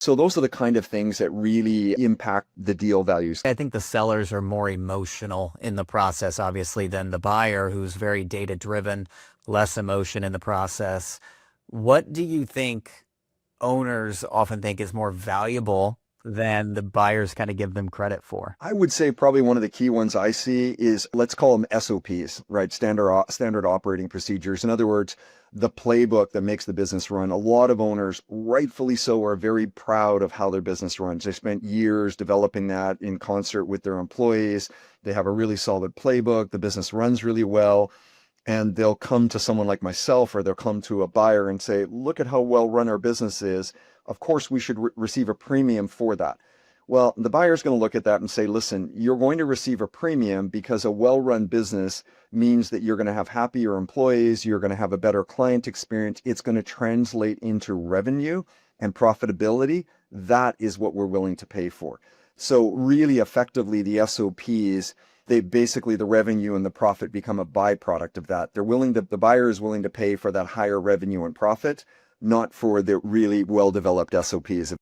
So those are the kind of things that really impact the deal values. I think the sellers are more emotional in the process, obviously, than the buyer, who's very data driven, less emotion in the process. What do you think owners often think is more valuable than the buyers kind of give them credit for? I would say probably one of the key ones I see is, let's call them SOPs, right? Standard operating procedures. In other words, the playbook that makes the business run. A lot of owners, rightfully so, are very proud of how their business runs. They spent years developing that in concert with their employees. They have a really solid playbook. The business runs really well. And they'll come to someone like myself, or they'll come to a buyer and say, look at how well run our business is. Of course, we should receive a premium for that. Well, the buyer's going to look at that and say, listen, you're going to receive a premium because a well-run business means that you're going to have happier employees, you're going to have a better client experience, it's going to translate into revenue and profitability. That is what we're willing to pay for. So really effectively, the SOPs, they basically, the revenue and the profit become a byproduct of that. The buyer is willing to pay for that higher revenue and profit, not for the really well-developed SOPs.